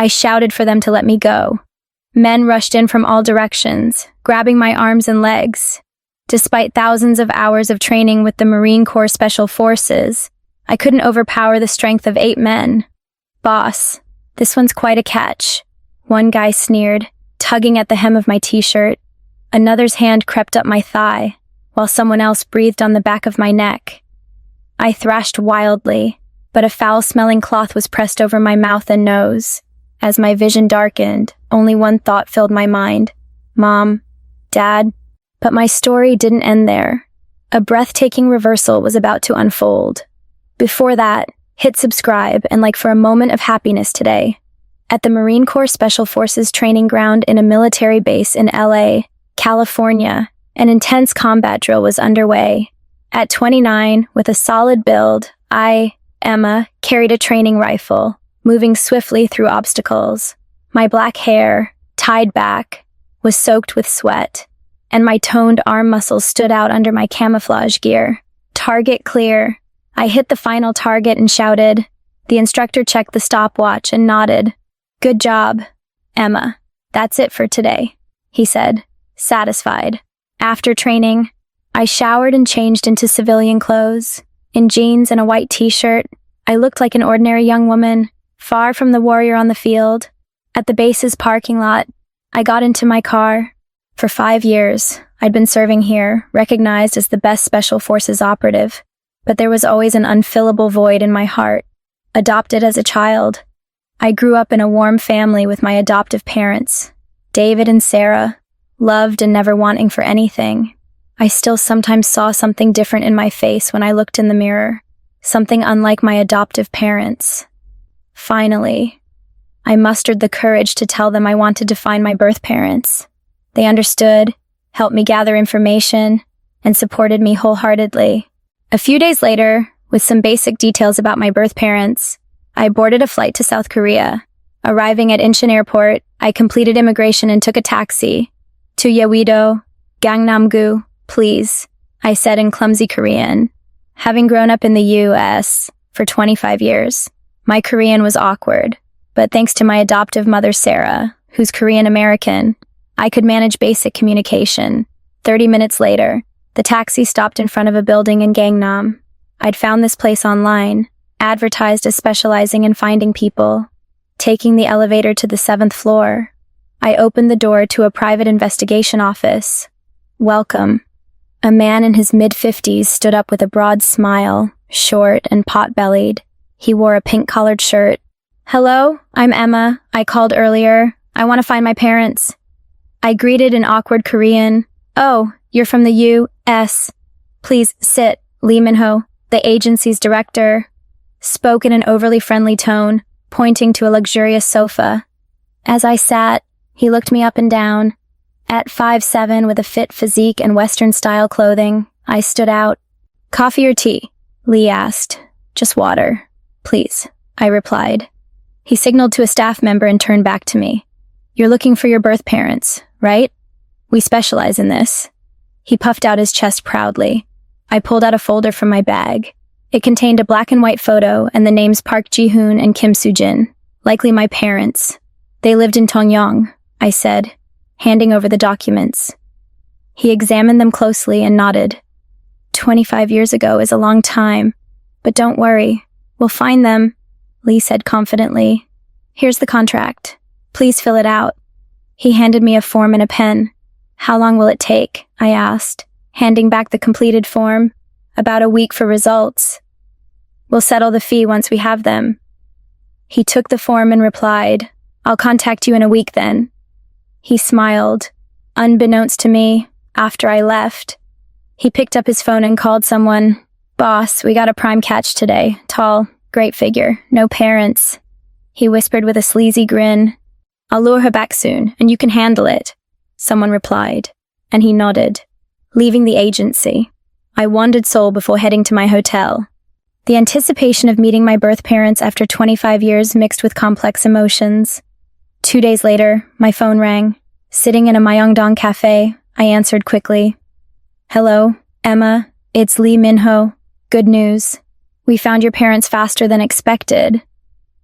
I shouted for them to let me go. Men rushed in from all directions, grabbing my arms and legs. Despite thousands of hours of training with the Marine Corps Special Forces, I couldn't overpower the strength of 8 men. "Boss, this one's quite a catch," one guy sneered, tugging at the hem of my t-shirt. Another's hand crept up my thigh, while someone else breathed on the back of my neck. I thrashed wildly, but a foul-smelling cloth was pressed over my mouth and nose. As my vision darkened, only one thought filled my mind. Mom, Dad. But my story didn't end there. A breathtaking reversal was about to unfold. Before that, hit subscribe and like for a moment of happiness today. At the Marine Corps Special Forces training ground in a military base in LA, California, an intense combat drill was underway. At 29, with a solid build, I, Emma, carried a training rifle, moving swiftly through obstacles. My black hair, tied back, was soaked with sweat, and my toned arm muscles stood out under my camouflage gear. Target clear. I hit the final target and shouted. The instructor checked the stopwatch and nodded. "Good job, Emma. That's it for today," he said, satisfied. After training, I showered and changed into civilian clothes. In jeans and a white t-shirt, I looked like an ordinary young woman, far from the warrior on the field. At the base's parking lot, I got into my car. For 5 years, I'd been serving here, recognized as the best Special Forces operative, but there was always an unfillable void in my heart. Adopted as a child, I grew up in a warm family with my adoptive parents, David and Sarah, loved and never wanting for anything. I still sometimes saw something different in my face when I looked in the mirror, something unlike my adoptive parents. Finally, I mustered the courage to tell them I wanted to find my birth parents. They understood, helped me gather information, and supported me wholeheartedly. A few days later, with some basic details about my birth parents, I boarded a flight to South Korea. Arriving at Incheon Airport, I completed immigration and took a taxi. "To Yeouido, Gangnam-gu, please," I said in clumsy Korean. Having grown up in the U.S. for 25 years, my Korean was awkward, but thanks to my adoptive mother Sarah, who's Korean American, I could manage basic communication. 30 minutes later, the taxi stopped in front of a building in Gangnam. I'd found this place online, advertised as specializing in finding people. Taking the elevator to the 7th floor, I opened the door to a private investigation office. "Welcome." A man in his mid-50s stood up with a broad smile, short and pot-bellied. He wore a pink-collared shirt. "Hello, I'm Emma. I called earlier. I want to find my parents." I greeted in awkward Korean. "Oh, you're from the U.S. Please sit," Lee Minho, the agency's director, spoke in an overly friendly tone, pointing to a luxurious sofa. As I sat, he looked me up and down. At 5'7", with a fit physique and Western-style clothing, I stood out. "Coffee or tea?" Lee asked. "Just water, please," I replied. He signaled to a staff member and turned back to me. "You're looking for your birth parents, right? We specialize in this." He puffed out his chest proudly. I pulled out a folder from my bag. It contained a black and white photo and the names Park Ji-hoon and Kim Soo-jin, likely my parents. "They lived in Tongyong," I said, handing over the documents. He examined them closely and nodded. 25 years ago is a long time, but don't worry, we'll find them, Lee said confidently. "Here's the contract. Please fill it out." He handed me a form and a pen. "How long will it take?" I asked, handing back the completed form. "About a week for results. We'll settle the fee once we have them." He took the form and replied, "I'll contact you in a week then." He smiled. Unbeknownst to me, after I left, he picked up his phone and called someone. "Boss, we got a prime catch today. Tall, great figure, no parents." He whispered with a sleazy grin. "I'll lure her back soon, and you can handle it," someone replied, and he nodded. Leaving the agency, I wandered Seoul before heading to my hotel. The anticipation of meeting my birth parents after 25 years mixed with complex emotions. 2 days later, my phone rang. Sitting in a Myeongdong cafe, I answered quickly. "Hello, Emma, it's Lee Minho. Good news. We found your parents faster than expected."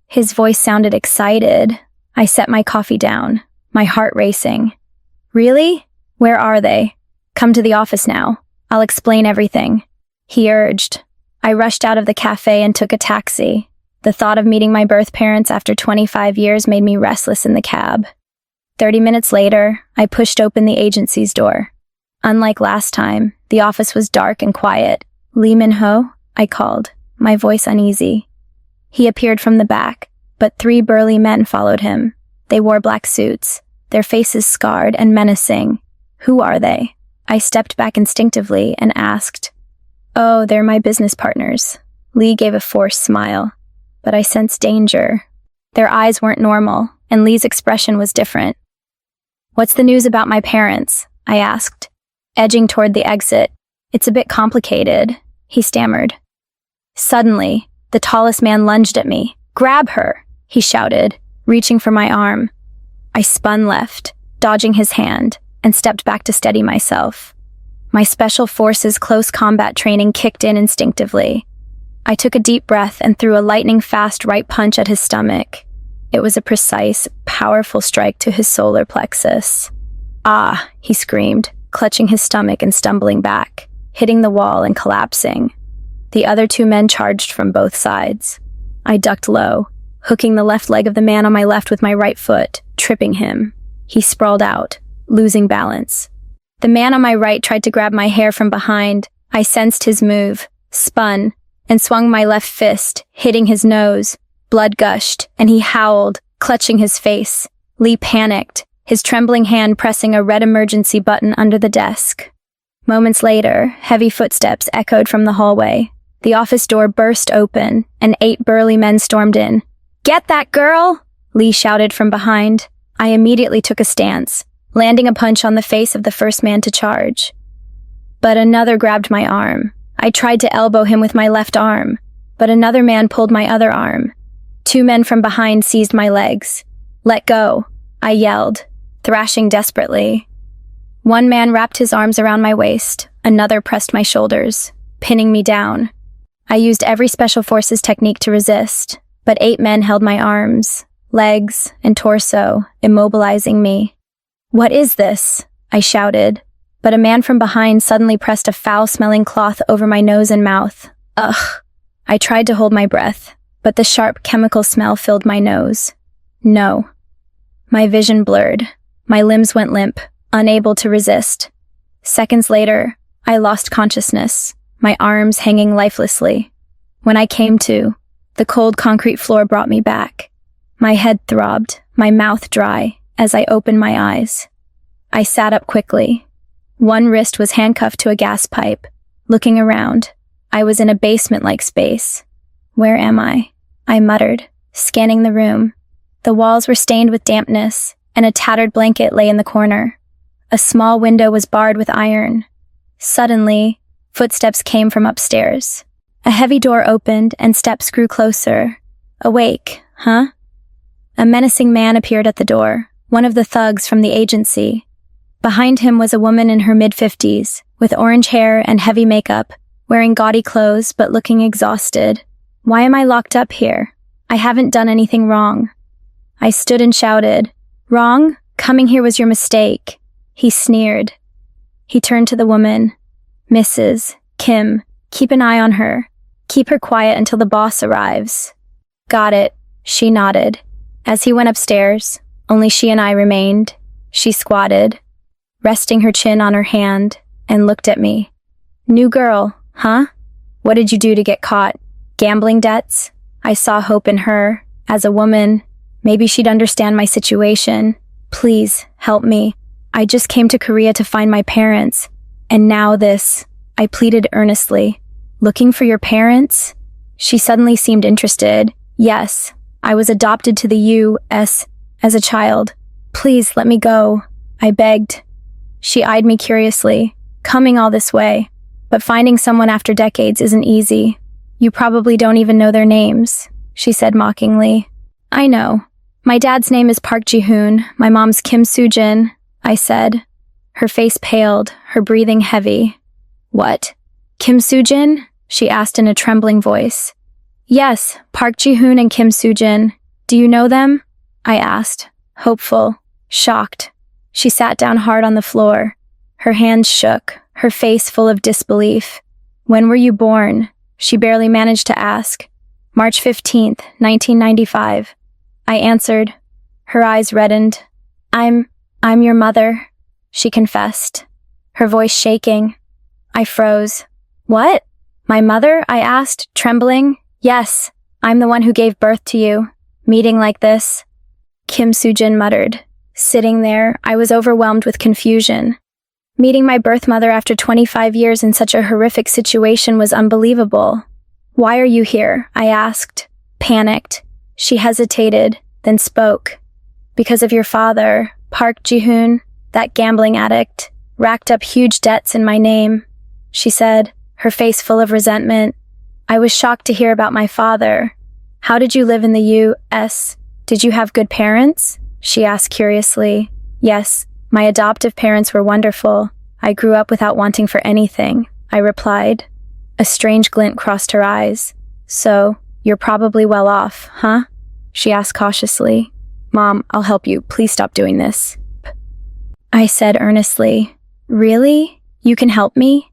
His voice sounded excited. I set my coffee down, my heart racing. Really? Where are they? Come to the office now. I'll explain everything, he urged. I rushed out of the cafe and took a taxi. The thought of meeting my birth parents after 25 years made me restless in the cab. 30 minutes later, I pushed open the agency's door. Unlike last time, the office was dark and quiet. Lee Min-ho? I called, my voice uneasy. He appeared from the back, but 3 burly men followed him. They wore black suits, their faces scarred and menacing. Who are they? I stepped back instinctively and asked. Oh, they're my business partners. Lee gave a forced smile, but I sensed danger. Their eyes weren't normal, and Lee's expression was different. What's the news about my parents? I asked, edging toward the exit. It's a bit complicated, he stammered. Suddenly, the tallest man lunged at me. Grab her, he shouted, reaching for my arm. I spun left, dodging his hand, and stepped back to steady myself. My Special Forces close combat training kicked in instinctively. I took a deep breath and threw a lightning-fast right punch at his stomach. It was a precise, powerful strike to his solar plexus. Ah, he screamed, clutching his stomach and stumbling back, hitting the wall and collapsing. The other 2 men charged from both sides. I ducked low, hooking the left leg of the man on my left with my right foot, tripping him. He sprawled out, losing balance. The man on my right tried to grab my hair from behind. I sensed his move, spun, and swung my left fist, hitting his nose. Blood gushed, and he howled, clutching his face. Lee panicked, his trembling hand pressing a red emergency button under the desk. Moments later, heavy footsteps echoed from the hallway. The office door burst open, and 8 burly men stormed in. Get that girl! Lee shouted from behind. I immediately took a stance, landing a punch on the face of the first man to charge. But another grabbed my arm. I tried to elbow him with my left arm, but another man pulled my other arm. 2 men from behind seized my legs. Let go, I yelled, thrashing desperately. 1 man wrapped his arms around my waist, another pressed my shoulders, pinning me down. I used every Special Forces technique to resist, but 8 men held my arms, legs, and torso, immobilizing me. What is this? I shouted, but a man from behind suddenly pressed a foul-smelling cloth over my nose and mouth. Ugh! I tried to hold my breath, but the sharp chemical smell filled my nose. No. My vision blurred. My limbs went limp, unable to resist. Seconds later, I lost consciousness, my arms hanging lifelessly. When I came to, the cold concrete floor brought me back. My head throbbed, my mouth dry, as I opened my eyes. I sat up quickly. 1 wrist was handcuffed to a gas pipe. Looking around, I was in a basement-like space. Where am I? I muttered, scanning the room. The walls were stained with dampness, and a tattered blanket lay in the corner. A small window was barred with iron. Suddenly, footsteps came from upstairs. A heavy door opened, and steps grew closer. Awake, huh? A menacing man appeared at the door, one of the thugs from the agency. Behind him was a woman in her mid-50s, with orange hair and heavy makeup, wearing gaudy clothes but looking exhausted. Why am I locked up here? I haven't done anything wrong. I stood and shouted, Wrong? Coming here was your mistake. He sneered. He turned to the woman. Mrs. Kim, keep an eye on her. Keep her quiet until the boss arrives. Got it, she nodded. As he went upstairs, only she and I remained. She squatted, resting her chin on her hand, and looked at me. New girl, huh? What did you do to get caught? Gambling debts? I saw hope in her. As a woman, maybe she'd understand my situation. Please, help me. I just came to Korea to find my parents. And now this, I pleaded earnestly. Looking for your parents? She suddenly seemed interested. Yes, I was adopted to the U.S. as a child. Please let me go, I begged. She eyed me curiously, coming all this way. But finding someone after decades isn't easy. You probably don't even know their names, she said mockingly. I know. My dad's name is Park Ji-hoon, my mom's Kim Soo-jin, I said. Her face paled, her breathing heavy. What? Kim Soo-jin? She asked in a trembling voice. Yes, Park Ji-hoon and Kim Soo-jin. Do you know them? I asked, hopeful, shocked. She sat down hard on the floor. Her hands shook, her face full of disbelief. When were you born? She barely managed to ask. March 15th, 1995. I answered. Her eyes reddened. I'm your mother, she confessed, her voice shaking. I froze. What? My mother? I asked, trembling. Yes, I'm the one who gave birth to you. Meeting like this. Kim Soo-jin muttered. Sitting there, I was overwhelmed with confusion. Meeting my birth mother after 25 years in such a horrific situation was unbelievable. Why are you here? I asked, panicked. She hesitated, then spoke. Because of your father, Park Ji-hoon, that gambling addict, racked up huge debts in my name, she said, her face full of resentment. I was shocked to hear about my father. How did you live in the U.S.? Did you have good parents? She asked curiously. Yes, my adoptive parents were wonderful. I grew up without wanting for anything, I replied. A strange glint crossed her eyes. So, you're probably well off, huh? She asked cautiously. Mom, I'll help you. Please stop doing this. I said earnestly. Really? You can help me?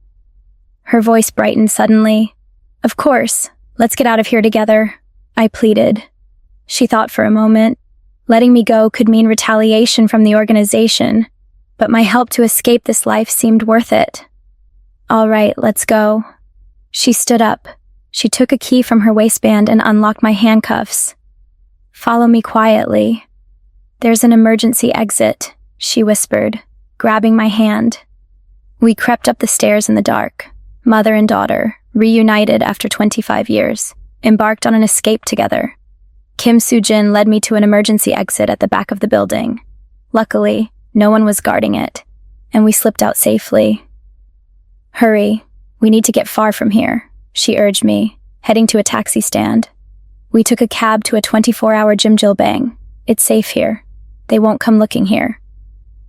Her voice brightened suddenly. Of course. Let's get out of here together, I pleaded. She thought for a moment. Letting me go could mean retaliation from the organization, but my help to escape this life seemed worth it. All right, let's go. She stood up. She took a key from her waistband and unlocked my handcuffs. Follow me quietly. There's an emergency exit, she whispered, grabbing my hand. We crept up the stairs in the dark, mother and daughter, reunited after 25 years, embarked on an escape together. Kim Soo-jin led me to an emergency exit at the back of the building. Luckily, no one was guarding it, and we slipped out safely. Hurry, we need to get far from here, she urged me, heading to a taxi stand. We took a cab to a 24-hour Jimjilbang. It's safe here. They won't come looking here.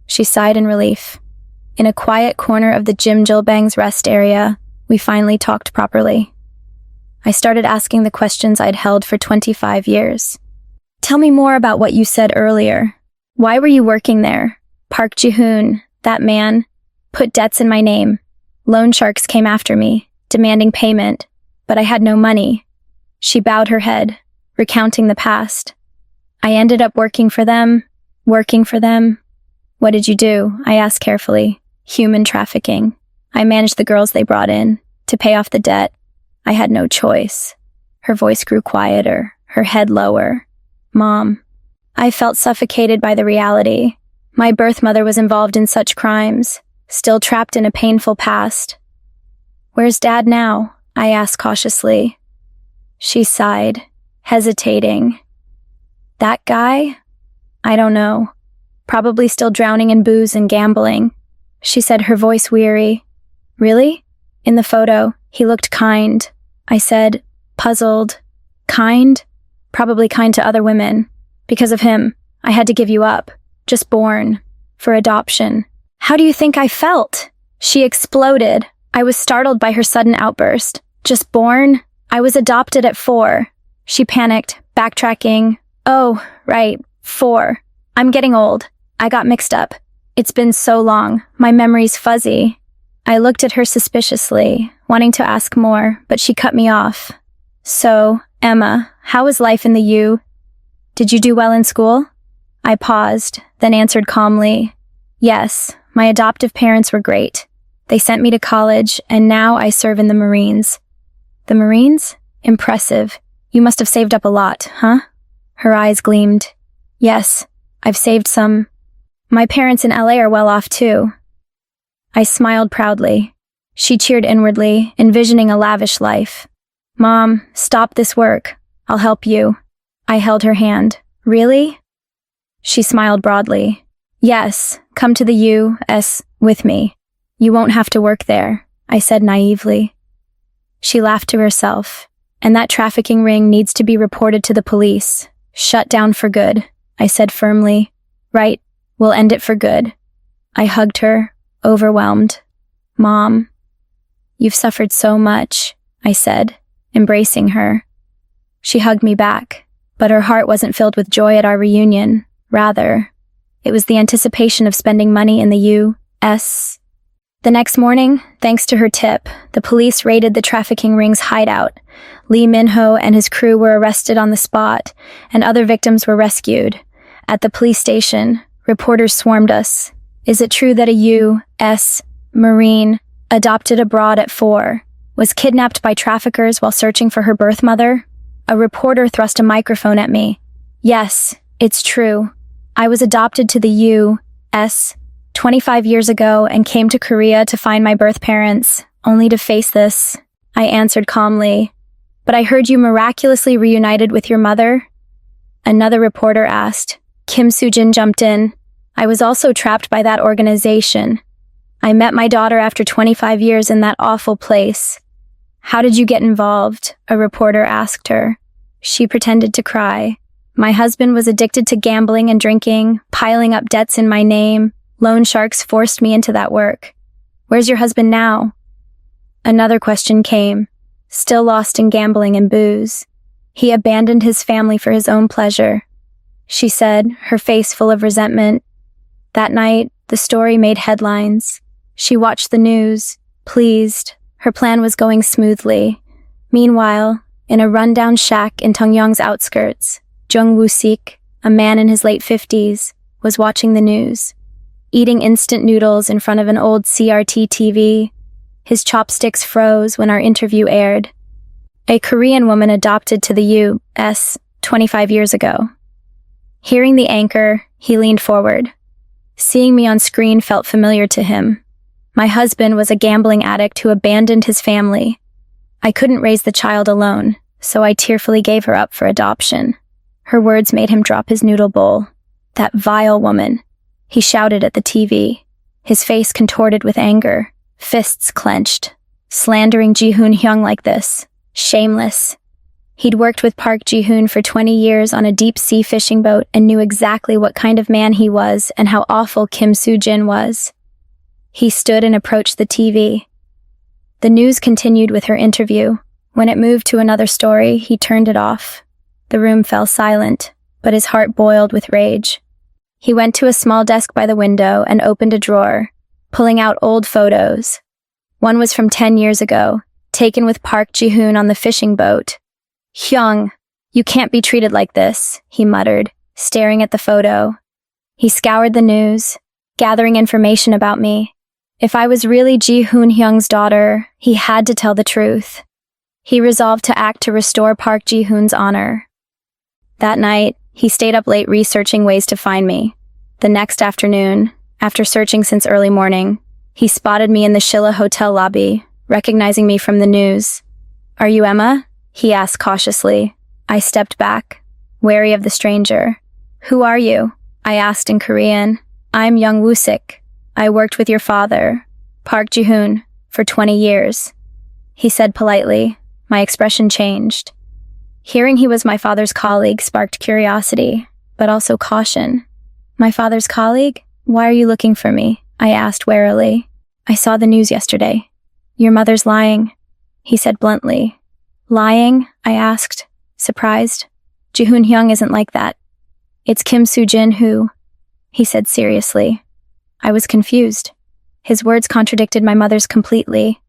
She sighed in relief. In a quiet corner of the Jimjilbang's rest area, we finally talked properly. I started asking the questions I'd held for 25 years. Tell me more about what you said earlier. Why were you working there? Park Ji-hoon, that man, put debts in my name. Loan sharks came after me, demanding payment, but I had no money. She bowed her head, recounting the past. I ended up working for them. What did you do? I asked carefully. Human trafficking. I managed the girls they brought in, to pay off the debt. I had no choice. Her voice grew quieter, her head lower. Mom. I felt suffocated by the reality. My birth mother was involved in such crimes, still trapped in a painful past. Where's Dad now? I asked cautiously. She sighed, hesitating. That guy? I don't know. Probably still drowning in booze and gambling. She said, her voice weary. Really? In the photo, he looked kind. I said, puzzled. Kind? Probably kind to other women. Because of him, I had to give you up. Just born. For adoption. How do you think I felt? She exploded. I was startled by her sudden outburst. Just born? I was adopted at 4. She panicked, backtracking. Oh, right, 4. I'm getting old. I got mixed up. It's been so long. My memory's fuzzy. I looked at her suspiciously, wanting to ask more, but she cut me off. So, Emma, how was life in the U? Did you do well in school? I paused, then answered calmly. Yes, my adoptive parents were great. They sent me to college, and now I serve in the Marines. The Marines? Impressive. You must have saved up a lot, huh? Her eyes gleamed. Yes, I've saved some. My parents in LA are well off too. I smiled proudly. She cheered inwardly, envisioning a lavish life. Mom, stop this work. I'll help you. I held her hand. Really? She smiled broadly. Yes, come to the U.S. with me. You won't have to work there, I said naively. She laughed to herself. And that trafficking ring needs to be reported to the police. Shut down for good, I said firmly. Right, we'll end it for good. I hugged her, overwhelmed. Mom, you've suffered so much, I said, embracing her. She hugged me back. But her heart wasn't filled with joy at our reunion. Rather, it was the anticipation of spending money in the U.S. The next morning, thanks to her tip, the police raided the trafficking ring's hideout. Lee Min-ho and his crew were arrested on the spot, and other victims were rescued. At the police station, reporters swarmed us. Is it true that a U.S. Marine, adopted abroad at 4, was kidnapped by traffickers while searching for her birth mother? A reporter thrust a microphone at me. Yes, it's true. I was adopted to the U.S. 25 years ago and came to Korea to find my birth parents, only to face this. I answered calmly. But I heard you miraculously reunited with your mother? Another reporter asked. Kim Soo-jin jumped in. I was also trapped by that organization. I met my daughter after 25 years in that awful place. How did you get involved? A reporter asked her. She pretended to cry. My husband was addicted to gambling and drinking, piling up debts in my name. Loan sharks forced me into that work. Where's your husband now? Another question came. Still lost in gambling and booze. He abandoned his family for his own pleasure. She said, her face full of resentment. That night, the story made headlines. She watched the news, pleased. Her plan was going smoothly. Meanwhile, in a rundown shack in Tungyong's outskirts, Jung Woo-sik, a man in his late 50s, was watching the news. Eating instant noodles in front of an old CRT TV, his chopsticks froze when our interview aired. A Korean woman adopted to the U.S. 25 years ago. Hearing the anchor, he leaned forward. Seeing me on screen felt familiar to him. My husband was a gambling addict who abandoned his family. I couldn't raise the child alone, so I tearfully gave her up for adoption. Her words made him drop his noodle bowl. That vile woman. He shouted at the TV, his face contorted with anger, fists clenched. Slandering Ji-hoon Hyung like this. Shameless. He'd worked with Park Ji-hoon for 20 years on a deep-sea fishing boat and knew exactly what kind of man he was and how awful Kim Soo-jin was. He stood and approached the TV. The news continued with her interview. When it moved to another story, he turned it off. The room fell silent, but his heart boiled with rage. He went to a small desk by the window and opened a drawer, pulling out old photos. One was from 10 years ago, taken with Park Ji-hoon on the fishing boat. Hyung, you can't be treated like this, he muttered, staring at the photo. He scoured the news, gathering information about me. If I was really Ji-hoon Hyung's daughter, he had to tell the truth. He resolved to act to restore Park Ji-hoon's honor. That night, he stayed up late researching ways to find me. The next afternoon, after searching since early morning, he spotted me in the Shilla hotel lobby, recognizing me from the news. Are you Emma? He asked cautiously. I stepped back, wary of the stranger. Who are you? I asked in Korean. I'm Jung Woo-sik. I worked with your father, Park Ji-hoon, for 20 years. He said politely. My expression changed. Hearing he was my father's colleague sparked curiosity, but also caution. My father's colleague? Why are you looking for me? I asked warily. I saw the news yesterday. Your mother's lying, he said bluntly. Lying? I asked, surprised. Ji-hoon Hyung isn't like that. It's Kim Soo-jin who, he said seriously. I was confused. His words contradicted my mother's completely.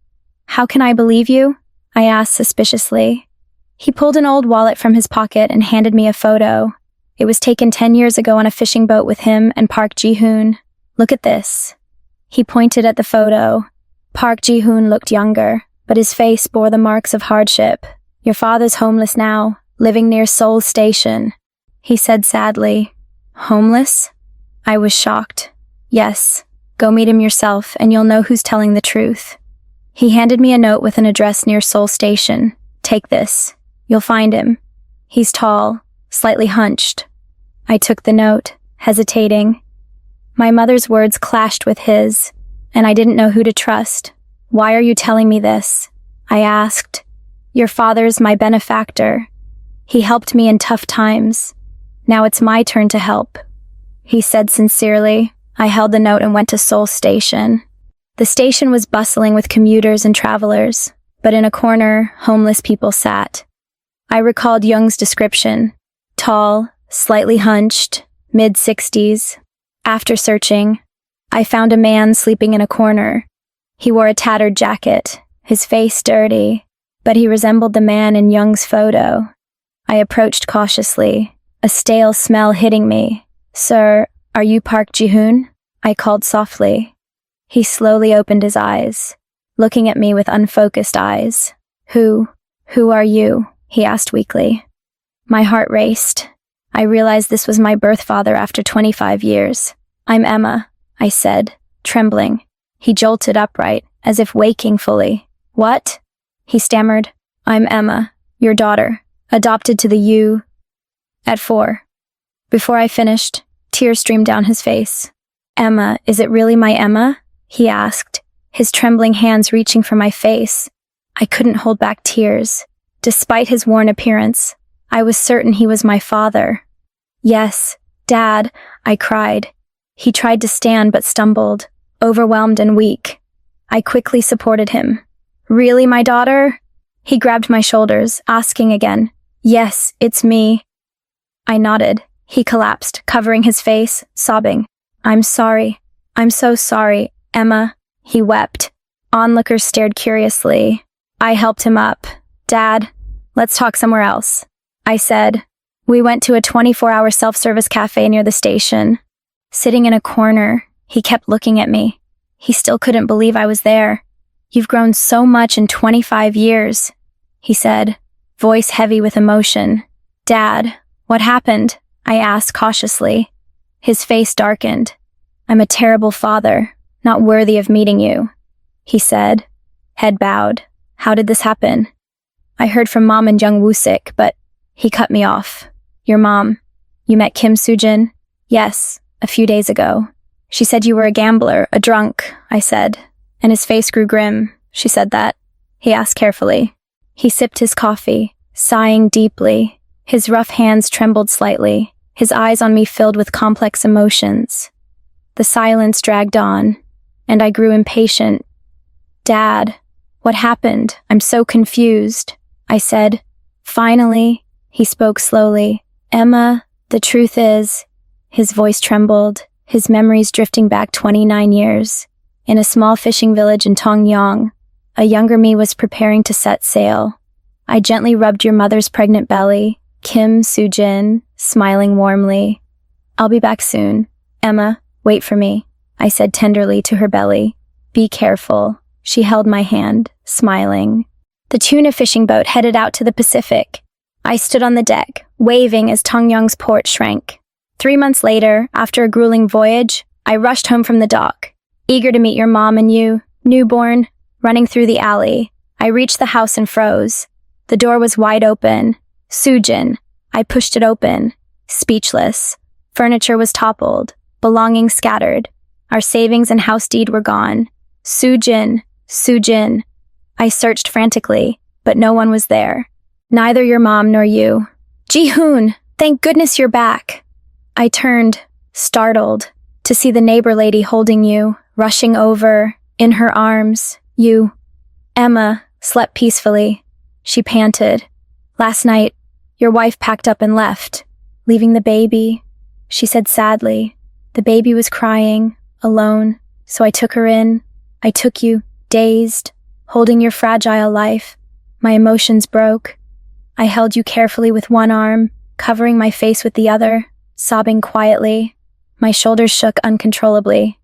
How can I believe you? I asked suspiciously. He pulled an old wallet from his pocket and handed me a photo. It was taken 10 years ago on a fishing boat with him and Park Ji-hoon. Look at this. He pointed at the photo. Park Ji-hoon looked younger, but his face bore the marks of hardship. Your father's homeless now, living near Seoul Station, he said sadly. Homeless? I was shocked. Yes, go meet him yourself and you'll know who's telling the truth. He handed me a note with an address near Seoul Station. Take this. You'll find him. He's tall, slightly hunched. I took the note, hesitating. My mother's words clashed with his, and I didn't know who to trust. Why are you telling me this? I asked. Your father's my benefactor. He helped me in tough times. Now it's my turn to help. He said sincerely. I held the note and went to Seoul Station. The station was bustling with commuters and travelers, but in a corner, homeless people sat. I recalled Jung's description. Tall, slightly hunched, mid-60s. After searching, I found a man sleeping in a corner. He wore a tattered jacket, his face dirty, but he resembled the man in Young's photo. I approached cautiously, a stale smell hitting me. "Sir, are you Park Ji-hoon?" I called softly. He slowly opened his eyes, looking at me with unfocused eyes. Who are you?" he asked weakly. My heart raced. I realized this was my birth father after 25 years. "I'm Emma," I said, trembling. He jolted upright, as if waking fully. "What?" he stammered. "I'm Emma, your daughter, adopted to the U at 4. Before I finished, tears streamed down his face. "Emma, is it really my Emma?" he asked, his trembling hands reaching for my face. I couldn't hold back tears. Despite his worn appearance, I was certain he was my father. "Yes, Dad," I cried. He tried to stand but stumbled, overwhelmed and weak. I quickly supported him. "Really, my daughter?" He grabbed my shoulders, asking again. "Yes, it's me." I nodded. He collapsed, covering his face, sobbing. "I'm sorry. I'm so sorry, Emma." He wept. Onlookers stared curiously. I helped him up. "Dad, let's talk somewhere else," I said. We went to a 24-hour self-service cafe near the station. Sitting in a corner, he kept looking at me. He still couldn't believe I was there. "You've grown so much in 25 years, he said, voice heavy with emotion. "Dad, what happened?" I asked cautiously. His face darkened. "I'm a terrible father, not worthy of meeting you," he said, head bowed. "How did this happen?" "I heard from Mom and Jung Woo-sik, but..." He cut me off. "Your mom. You met Kim Soo-jin?" "Yes, a few days ago. She said you were a gambler, a drunk," I said, and his face grew grim. "She said that?" he asked carefully. He sipped his coffee, sighing deeply. His rough hands trembled slightly, his eyes on me filled with complex emotions. The silence dragged on, and I grew impatient. "Dad, what happened? I'm so confused," I said. "Finally," he spoke slowly. "Emma, the truth is..." His voice trembled, his memories drifting back 29 years. In a small fishing village in Tongyang, a younger me was preparing to set sail. I gently rubbed your mother's pregnant belly, Kim Soo-jin, smiling warmly. "I'll be back soon. Emma, wait for me," I said tenderly to her belly. "Be careful." She held my hand, smiling. The tuna fishing boat headed out to the Pacific. I stood on the deck, waving as Tongyang's port shrank. 3 months later, after a grueling voyage, I rushed home from the dock, eager to meet your mom and you, newborn, running through the alley. I reached the house and froze. The door was wide open. Soo-jin. I pushed it open, speechless. Furniture was toppled, belongings scattered. Our savings and house deed were gone. Soo-jin, Soo-jin. I searched frantically, but no one was there. Neither your mom nor you. "Ji-hoon, thank goodness you're back." I turned, startled, to see the neighbor lady holding you, rushing over, in her arms. "You..." Emma slept peacefully. She panted. "Last night, your wife packed up and left, leaving the baby," she said sadly. "The baby was crying, alone, so I took her in. I took you, dazed, holding your fragile life. My emotions broke. I held you carefully with one arm, covering my face with the other, sobbing quietly. My shoulders shook uncontrollably.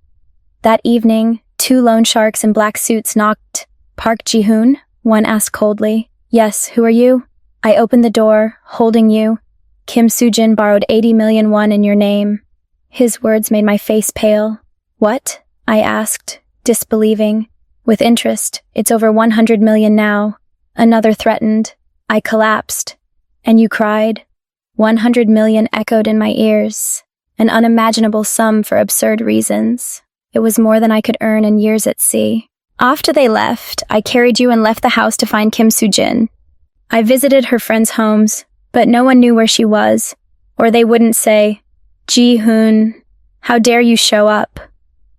That evening, 2 loan sharks in black suits knocked. "Park Ji-hoon?" one asked coldly. "Yes, who are you?" I opened the door, holding you. "Kim Soo-jin borrowed 80 million won in your name." His words made my face pale. "What?" I asked, disbelieving. "With interest, it's over 100 million now." Another threatened. I collapsed. "And you cried?" 100 million echoed in my ears, an unimaginable sum for absurd reasons. It was more than I could earn in years at sea. After they left, I carried you and left the house to find Kim Soo-jin. I visited her friends' homes, but no one knew where she was, or they wouldn't say, "Ji-hoon, how dare you show up?"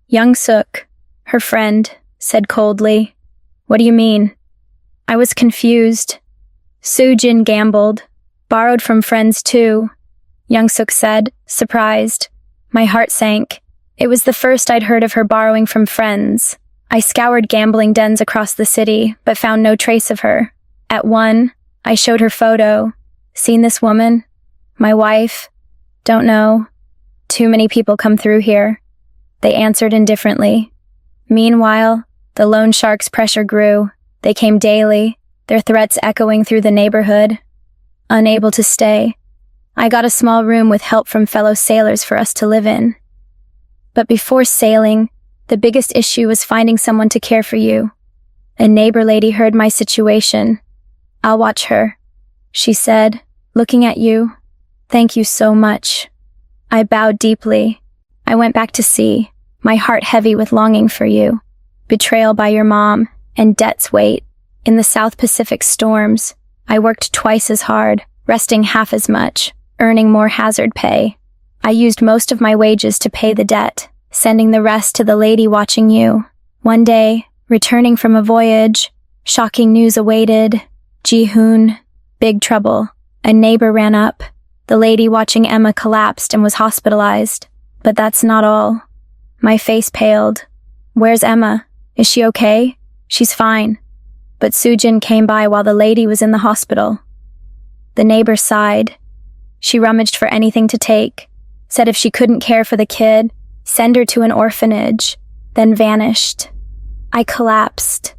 Young-suk, her friend, said coldly, "What do you mean?" I was confused. Soo-jin gambled, borrowed from friends too. Young-suk said, surprised. My heart sank. It was the first I'd heard of her borrowing from friends. I scoured gambling dens across the city, but found no trace of her. At one, I showed her photo. Seen this woman? My wife? Don't know. Too many people come through here. They answered indifferently. Meanwhile, the loan sharks' pressure grew. They came daily, their threats echoing through the neighborhood. Unable to stay, I got a small room with help from fellow sailors for us to live in. But before sailing, the biggest issue was finding someone to care for you. A neighbor lady heard my situation. I'll watch her, she said, looking at you. Thank you so much. I bowed deeply. I went back to sea, my heart heavy with longing for you. Betrayal by your mom, and debt's weight. In the South Pacific storms, I worked twice as hard, resting half as much, earning more hazard pay. I used most of my wages to pay the debt, sending the rest to the lady watching you. One day, returning from a voyage, shocking news awaited. Ji-hoon, big trouble. A neighbor ran up. The lady watching Emma collapsed and was hospitalized. But that's not all. My face paled. Where's Emma? Is she okay? She's fine. But Sujin came by while the lady was in the hospital. The neighbor sighed. She rummaged for anything to take, said if she couldn't care for the kid, send her to an orphanage, then vanished. I collapsed.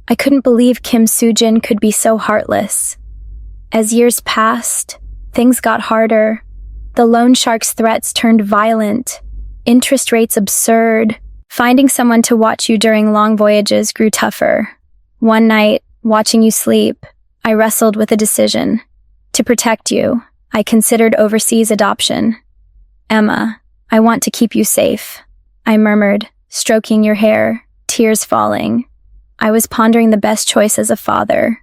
I couldn't believe Kim Sujin could be so heartless. As years passed, things got harder. The loan shark's threats turned violent, interest rates absurd. Finding someone to watch you during long voyages grew tougher. One night, watching you sleep, I wrestled with a decision. To protect you, I considered overseas adoption. Emma, I want to keep you safe, I murmured, stroking your hair, tears falling. I was pondering the best choice as a father.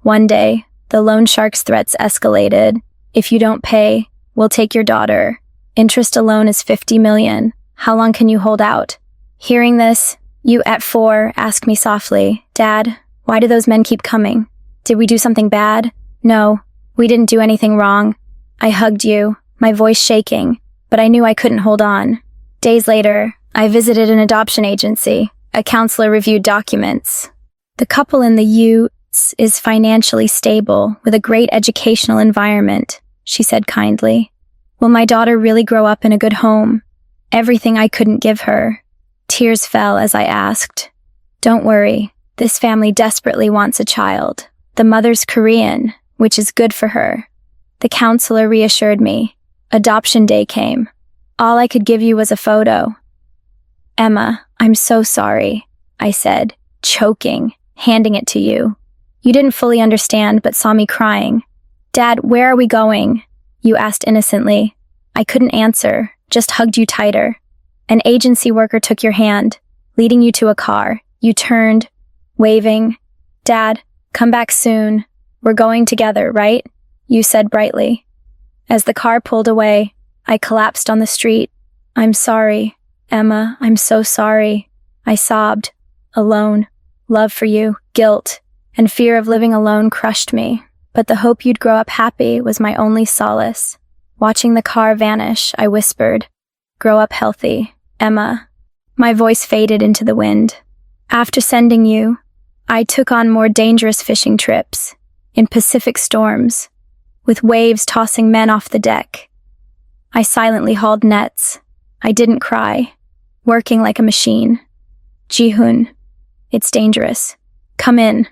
One day, the loan shark's threats escalated. If you don't pay, we'll take your daughter. Interest alone is 50 million. How long can you hold out? Hearing this, you at 4 asked me softly, Dad, why do those men keep coming? Did we do something bad? No, we didn't do anything wrong. I hugged you, my voice shaking, but I knew I couldn't hold on. Days later, I visited an adoption agency. A counselor reviewed documents. The couple in the U.S. is financially stable with a great educational environment, she said kindly. Will my daughter really grow up in a good home? Everything I couldn't give her. Tears fell as I asked. Don't worry, this family desperately wants a child. The mother's Korean, which is good for her. The counselor reassured me. Adoption day came. All I could give you was a photo. Emma, I'm so sorry, I said, choking, handing it to you. You didn't fully understand, but saw me crying. Dad, where are we going? You asked innocently. I couldn't answer, just hugged you tighter. An agency worker took your hand, leading you to a car. You turned, waving. Dad, come back soon. We're going together, right? You said brightly. As the car pulled away, I collapsed on the street. I'm sorry, Emma, I'm so sorry. I sobbed. Alone. Love for you, guilt, and fear of living alone crushed me. But the hope you'd grow up happy was my only solace. Watching the car vanish, I whispered, grow up healthy, Emma. My voice faded into the wind. After sending you, I took on more dangerous fishing trips, in Pacific storms, with waves tossing men off the deck. I silently hauled nets. I didn't cry, working like a machine. Ji-hoon, it's dangerous. Come in.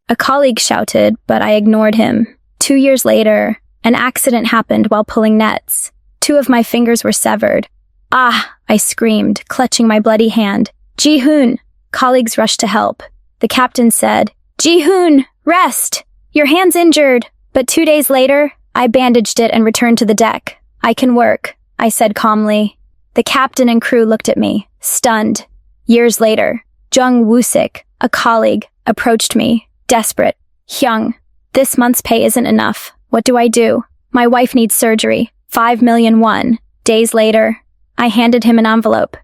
A colleague shouted, but I ignored him. 2 years later, an accident happened while pulling nets. 2 of my fingers were severed. Ah, I screamed, clutching my bloody hand. Ji-hoon! Colleagues rushed to help. The captain said, Ji-hoon, rest! Your hand's injured. But 2 days later, I bandaged it and returned to the deck. I can work, I said calmly. The captain and crew looked at me, stunned. Years later, Jung Woo-sik, a colleague, approached me, desperate. Hyung, this month's pay isn't enough. What do I do? My wife needs surgery. 5 million won. Days later, I handed him an envelope.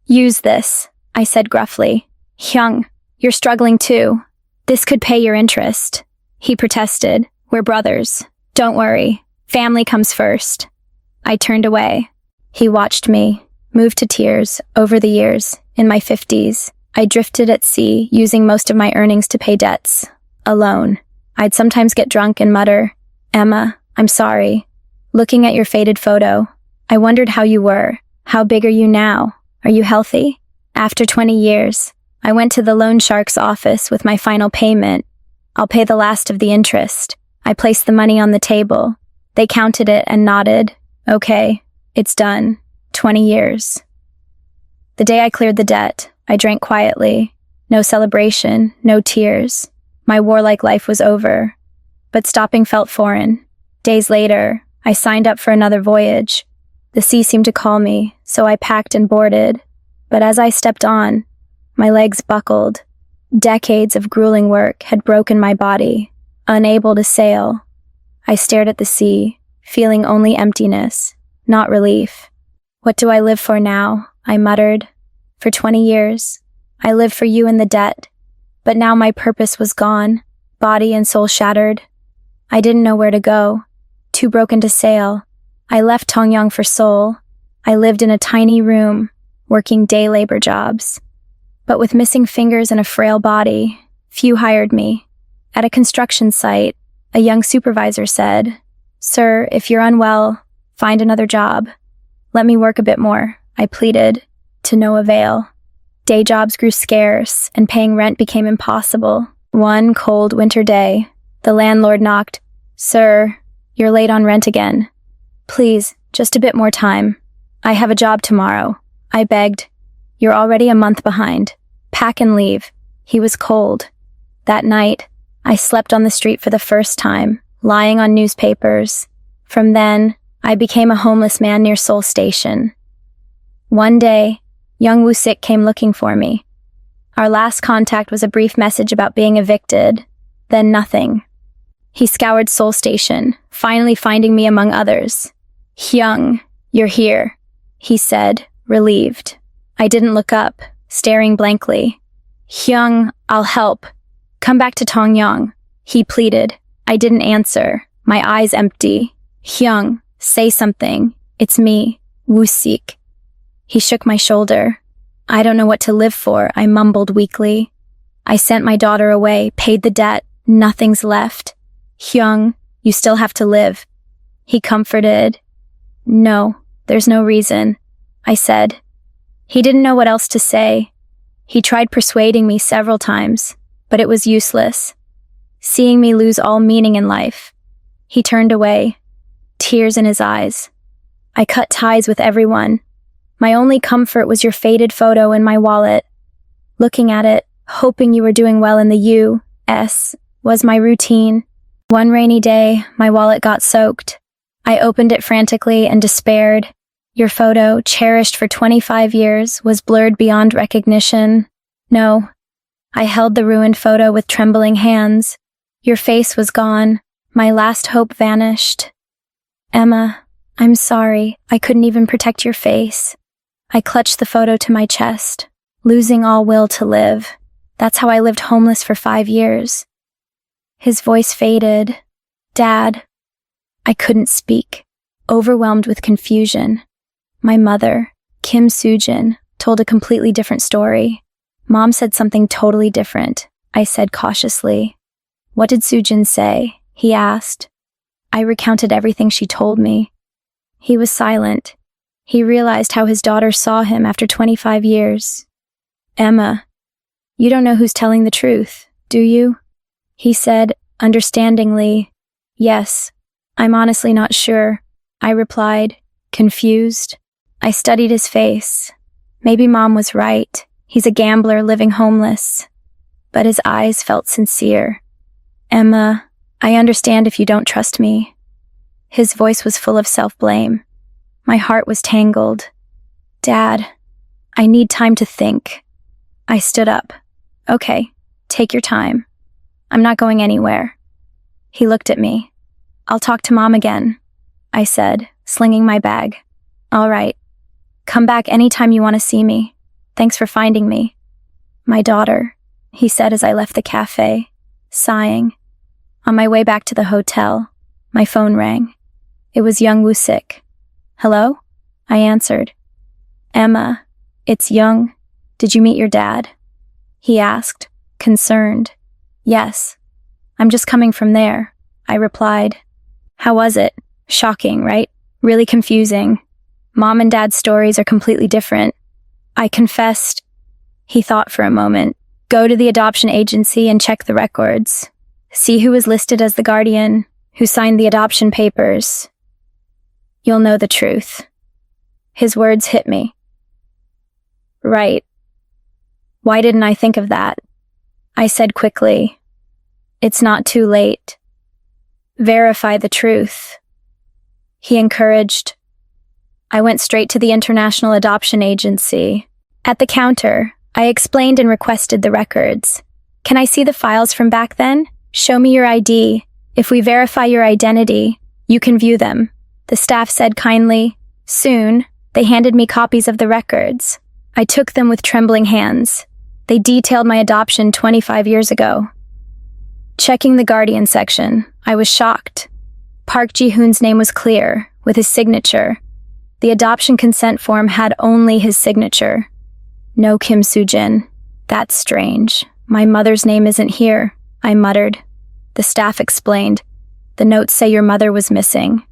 Use this, I said gruffly. Hyung, you're struggling too. This could pay your interest. He protested. We're brothers. Don't worry. Family comes first. I turned away. He watched me, moved to tears. Over the years, in my 50s, I drifted at sea, using most of my earnings to pay debts. Alone. I'd sometimes get drunk and mutter, "Emma, I'm sorry." Looking at your faded photo, I wondered how you were. How big are you now? Are you healthy? After 20 years, I went to the loan shark's office with my final payment. I'll pay the last of the interest. I placed the money on the table. They counted it and nodded. Okay, it's done. 20 years. The day I cleared the debt, I drank quietly. No celebration, no tears. My warlike life was over. But stopping felt foreign. Days later, I signed up for another voyage. The sea seemed to call me, so I packed and boarded. But as I stepped on, my legs buckled. Decades of grueling work had broken my body. Unable to sail, I stared at the sea, feeling only emptiness, not relief. What do I live for now? I muttered. For 20 years, I lived for you in the debt. But now my purpose was gone, body and soul shattered. I didn't know where to go. Too broken to sail. I left Tongyang for Seoul. I lived in a tiny room, working day labor jobs. But with missing fingers and a frail body, few hired me. At a construction site, a young supervisor said, "Sir, if you're unwell, find another job." "Let me work a bit more," I pleaded, to no avail. Day jobs grew scarce, and paying rent became impossible. One cold winter day, the landlord knocked. "Sir, you're late on rent again. Please, just a bit more time. I have a job tomorrow," I begged. "You're already a month behind. Pack and leave." He was cold. That night, I slept on the street for the first time, lying on newspapers. From then, I became a homeless man near Seoul Station. One day, young Woo-sik came looking for me. Our last contact was a brief message about being evicted, then nothing. He scoured Seoul Station, finally finding me among others. "Hyung, you're here," he said, relieved. I didn't look up, staring blankly. "Hyung, I'll help. Come back to Tongyang," he pleaded. I didn't answer, my eyes empty. "Hyung, say something. It's me, Woo-sik." He shook my shoulder. "I don't know what to live for," I mumbled weakly. "I sent my daughter away, paid the debt, nothing's left." "Hyung, you still have to live." He comforted. "No, there's no reason," I said. He didn't know what else to say. He tried persuading me several times, but it was useless. Seeing me lose all meaning in life, he turned away, tears in his eyes. I cut ties with everyone. My only comfort was your faded photo in my wallet. Looking at it, hoping you were doing well in the U.S., was my routine. One rainy day, my wallet got soaked. I opened it frantically and despaired. Your photo, cherished for 25 years, was blurred beyond recognition. No. I held the ruined photo with trembling hands. Your face was gone. My last hope vanished. "Emma, I'm sorry. I couldn't even protect your face." I clutched the photo to my chest, losing all will to live. That's how I lived homeless for 5 years. His voice faded. "Dad." I couldn't speak, overwhelmed with confusion. My mother, Kim Soo-jin, told a completely different story. "Mom said something totally different," I said cautiously. "What did Soo-jin say?" he asked. I recounted everything she told me. He was silent. He realized how his daughter saw him after 25 years. "Emma, you don't know who's telling the truth, do you?" He said, understandingly. "Yes, I'm honestly not sure," I replied, confused. I studied his face. Maybe Mom was right. He's a gambler living homeless. But his eyes felt sincere. "Emma, I understand if you don't trust me." His voice was full of self-blame. My heart was tangled. "Dad, I need time to think." I stood up. "Okay, take your time. I'm not going anywhere." He looked at me. "I'll talk to Mom again," I said, slinging my bag. "All right. Come back anytime you want to see me. Thanks for finding me." "My daughter," he said as I left the cafe, sighing. On my way back to the hotel, my phone rang. It was young Woo-sik. Hello? I answered. Emma, it's Young. Did you meet your dad? He asked, concerned. Yes. I'm just coming from there, I replied. How was it? Shocking, right? Really confusing. Mom and Dad's stories are completely different. I confessed. He thought for a moment. Go to the adoption agency and check the records. See who was listed as the guardian, who signed the adoption papers. You'll know the truth. His words hit me. Right. Why didn't I think of that? I said quickly. It's not too late. Verify the truth. He encouraged. I went straight to the International Adoption Agency. At the counter, I explained and requested the records. Can I see the files from back then? Show me your ID. If we verify your identity, you can view them. The staff said kindly. Soon, they handed me copies of the records. I took them with trembling hands. They detailed my adoption 25 years ago. Checking the guardian section, I was shocked. Park Ji-hoon's name was clear, with his signature. The adoption consent form had only his signature. No Kim Soo-jin. That's strange. My mother's name isn't here, I muttered. The staff explained. The notes say your mother was missing.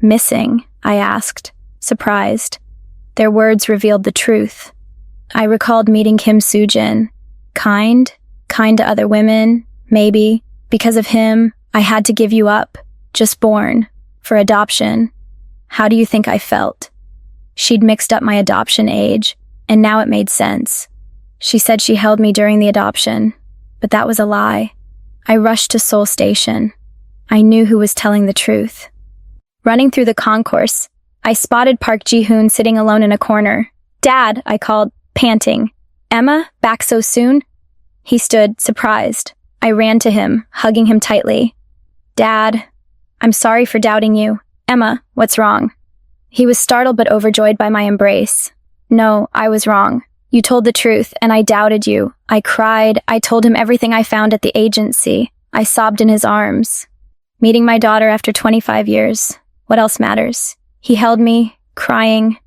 Missing? I asked, surprised. Their words revealed the truth. I recalled meeting Kim Soo-jin. Kind to other women, maybe. Because of him, I had to give you up, just born, for adoption. How do you think I felt? She'd mixed up my adoption age, and now it made sense. She said she held me during the adoption, but that was a lie. I rushed to Seoul Station. I knew who was telling the truth. Running through the concourse, I spotted Park Ji-hoon sitting alone in a corner. Dad, I called, panting. Emma, back so soon? He stood, surprised. I ran to him, hugging him tightly. Dad, I'm sorry for doubting you. Emma, what's wrong? He was startled but overjoyed by my embrace. No, I was wrong. You told the truth, and I doubted you. I cried. I told him everything I found at the agency. I sobbed in his arms. Meeting my daughter after 25 years. What else matters? He held me, crying,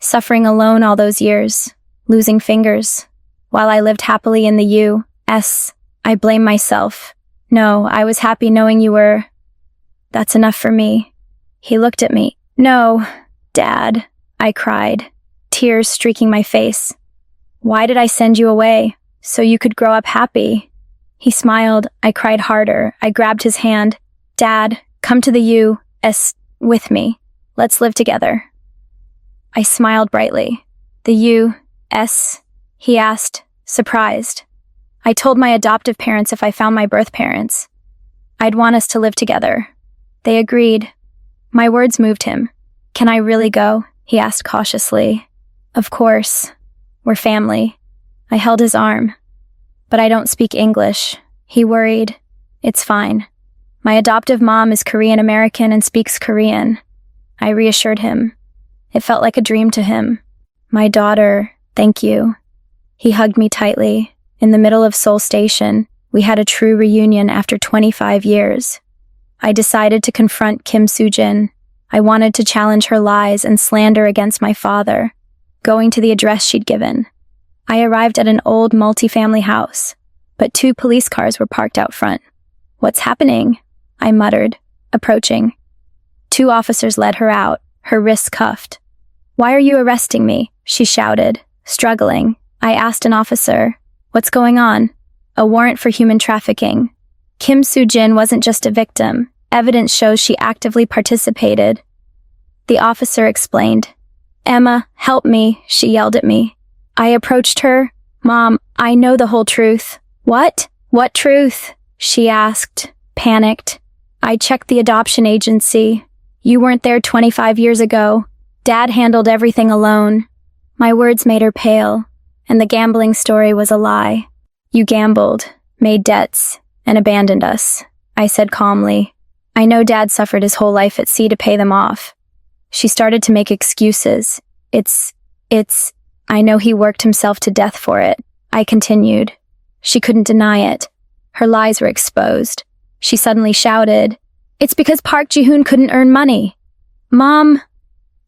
suffering alone all those years, losing fingers, while I lived happily in the U.S. I blame myself. No, I was happy knowing you were. That's enough for me. He looked at me. No, Dad, I cried, tears streaking my face. Why did I send you away? So you could grow up happy. He smiled. I cried harder. I grabbed his hand. Dad, come to the U.S. with me. Let's live together. I smiled brightly. The U.S.? He asked, surprised. I told my adoptive parents if I found my birth parents, I'd want us to live together. They agreed. My words moved him. Can I really go? He asked cautiously. Of course. We're family. I held his arm. But I don't speak English. He worried. It's fine. My adoptive mom is Korean American and speaks Korean. I reassured him. It felt like a dream to him. My daughter, thank you. He hugged me tightly. In the middle of Seoul Station, we had a true reunion after 25 years. I decided to confront Kim Soo-jin. I wanted to challenge her lies and slander against my father, going to the address she'd given. I arrived at an old multi-family house, but 2 police cars were parked out front. What's happening? I muttered, approaching. 2 officers led her out, her wrists cuffed. Why are you arresting me? She shouted, struggling. I asked an officer, what's going on? A warrant for human trafficking. Kim Soo-jin wasn't just a victim. Evidence shows she actively participated. The officer explained. Emma, help me, she yelled at me. I approached her. Mom, I know the whole truth. What? What truth? She asked, panicked. I checked the adoption agency. You weren't there 25 years ago. Dad handled everything alone. My words made her pale, and the gambling story was a lie. You gambled, made debts, and abandoned us, I said calmly. I know Dad suffered his whole life at sea to pay them off. She started to make excuses. I know he worked himself to death for it. I continued. She couldn't deny it. Her lies were exposed. She suddenly shouted, It's because Park Ji-hoon couldn't earn money. Mom,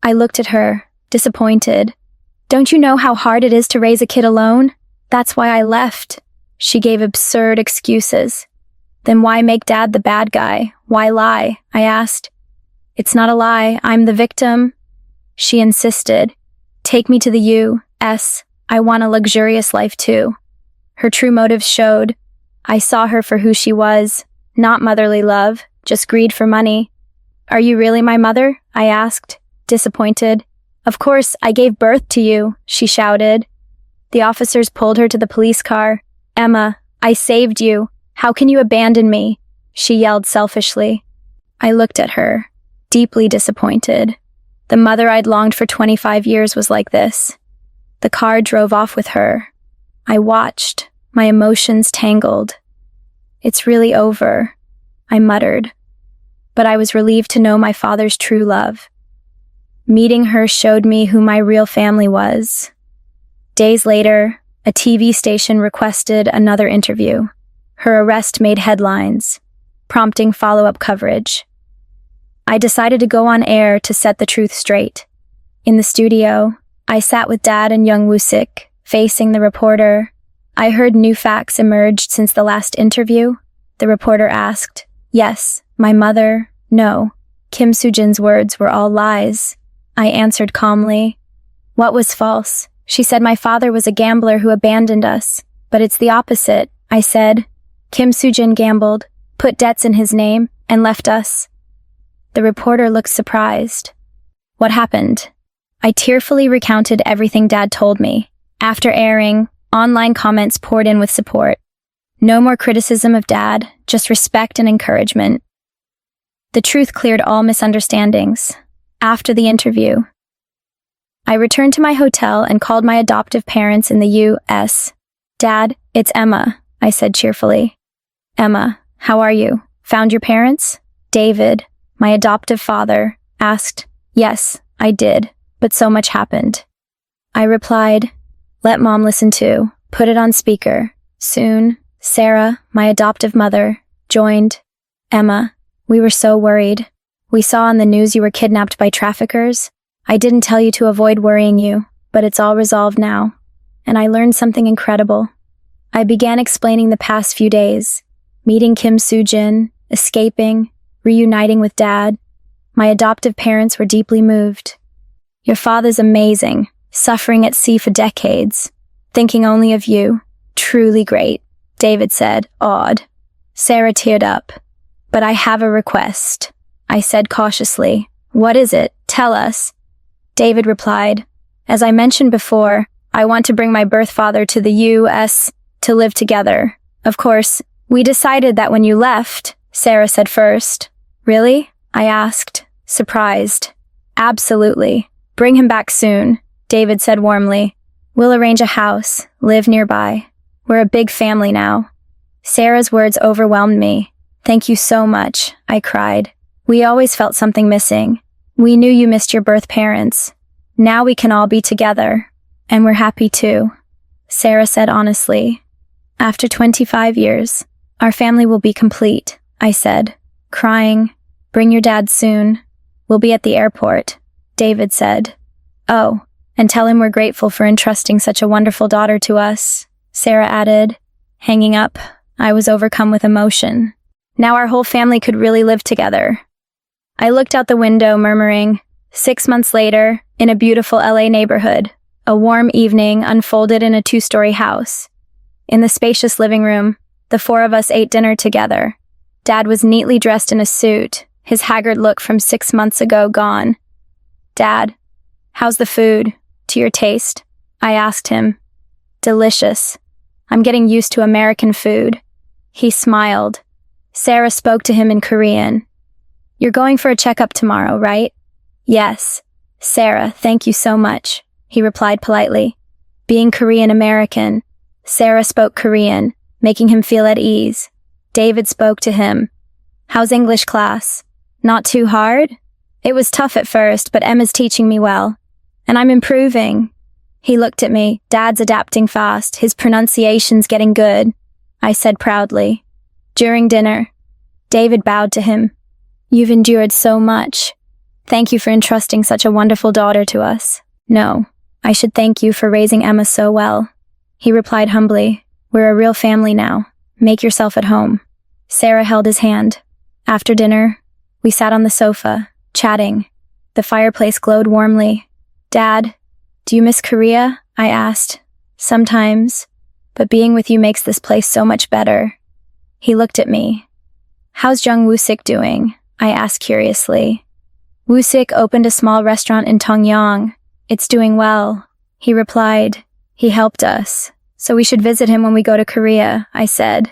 I looked at her, disappointed. Don't you know how hard it is to raise a kid alone? That's why I left. She gave absurd excuses. Then why make Dad the bad guy? Why lie? I asked. It's not a lie. I'm the victim. She insisted. Take me to the U.S. I want a luxurious life too. Her true motives showed. I saw her for who she was. Not motherly love, just greed for money. Are you really my mother? I asked, disappointed. Of course, I gave birth to you, she shouted. The officers pulled her to the police car. Emma, I saved you. How can you abandon me? She yelled selfishly. I looked at her, deeply disappointed. The mother I'd longed for 25 years was like this. The car drove off with her. I watched, my emotions tangled. It's really over, I muttered. But I was relieved to know my father's true love. Meeting her showed me who my real family was. Days later, a TV station requested another interview. Her arrest made headlines, prompting follow-up coverage. I decided to go on air to set the truth straight. In the studio, I sat with Dad and young Woo-sik, facing the reporter. I heard new facts emerged since the last interview. The reporter asked, Yes, my mother, no. Kim Soo-jin's words were all lies. I answered calmly. What was false? She said my father was a gambler who abandoned us. But it's the opposite, I said. Kim Soo-jin gambled, put debts in his name, and left us. The reporter looked surprised. What happened? I tearfully recounted everything Dad told me. After airing, online comments poured in with support. No more criticism of Dad, just respect and encouragement. The truth cleared all misunderstandings. After the interview, I returned to my hotel and called my adoptive parents in the U.S. Dad, it's Emma, I said cheerfully. Emma, how are you? Found your parents? David, my adoptive father, asked. Yes, I did, but so much happened. I replied, let Mom listen too. Put it on speaker. Soon, Sarah, my adoptive mother, joined. Emma, we were so worried. We saw on the news you were kidnapped by traffickers. I didn't tell you to avoid worrying you, but it's all resolved now. And I learned something incredible. I began explaining the past few days, meeting Kim Soo-jin, escaping, reuniting with Dad. My adoptive parents were deeply moved. Your father's amazing, suffering at sea for decades, thinking only of you. Truly great, David said, awed. Sarah teared up. But I have a request, I said cautiously. What is it? Tell us. David replied, as I mentioned before, I want to bring my birth father to the U.S. to live together. Of course, we decided that when you left, Sarah said first. Really? I asked, surprised. Absolutely. Bring him back soon, David said warmly. We'll arrange a house, live nearby. We're a big family now. Sarah's words overwhelmed me. Thank you so much, I cried. We always felt something missing. We knew you missed your birth parents. Now we can all be together. And we're happy too, Sarah said honestly. After 25 years, our family will be complete, I said, crying. Bring your dad soon. We'll be at the airport, David said. Oh, and tell him we're grateful for entrusting such a wonderful daughter to us, Sarah added. Hanging up, I was overcome with emotion. Now our whole family could really live together. I looked out the window, murmuring. 6 months later, in a beautiful LA neighborhood, a warm evening unfolded in a 2-story house. In the spacious living room, the 4 of us ate dinner together. Dad was neatly dressed in a suit, his haggard look from 6 months ago gone. Dad, how's the food? To your taste? I asked him. Delicious. I'm getting used to American food. He smiled. Sarah spoke to him in Korean. You're going for a checkup tomorrow, right? Yes. Sarah, thank you so much, he replied politely. Being Korean American, Sarah spoke Korean, making him feel at ease. David spoke to him. How's English class? Not too hard? It was tough at first, but Emma's teaching me well. And I'm improving. He looked at me. Dad's adapting fast, his pronunciation's getting good, I said proudly. During dinner, David bowed to him. You've endured so much. Thank you for entrusting such a wonderful daughter to us. No, I should thank you for raising Emma so well. He replied humbly, we're a real family now. Make yourself at home. Sarah held his hand. After dinner, we sat on the sofa, chatting. The fireplace glowed warmly. Dad, do you miss Korea? I asked. Sometimes, but being with you makes this place so much better. He looked at me. How's Jung Woo-sik doing? I asked curiously. Woo-sik opened a small restaurant in Tongyang. It's doing well. He replied. He helped us, so we should visit him when we go to Korea, I said.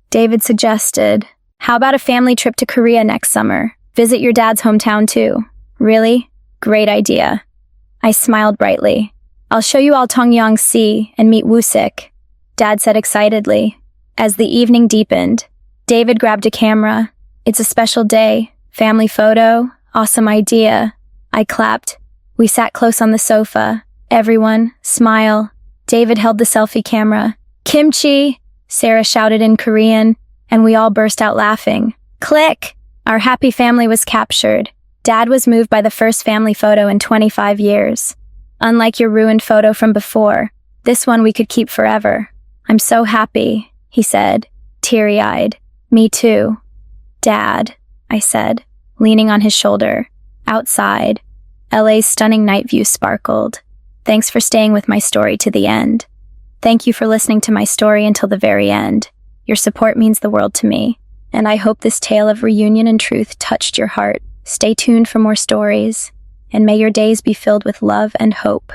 David suggested, how about a family trip to Korea next summer? Visit your dad's hometown too. Really? Great idea. I smiled brightly. I'll show you all Tongyang Sea and meet Woo-sik, Dad said excitedly. As the evening deepened, David grabbed a camera. It's a special day. Family photo. Awesome idea. I clapped. We sat close on the sofa. Everyone, smile. David held the selfie camera. Kimchi! Sarah shouted in Korean, and we all burst out laughing. Click! Our happy family was captured. Dad was moved by the first family photo in 25 years. Unlike your ruined photo from before, this one we could keep forever. I'm so happy, he said, teary-eyed. Me too. Dad, I said, leaning on his shoulder. Outside, LA's stunning night view sparkled. Thanks for staying with my story to the end. Thank you for listening to my story until the very end. Your support means the world to me, and I hope this tale of reunion and truth touched your heart. Stay tuned for more stories, and may your days be filled with love and hope.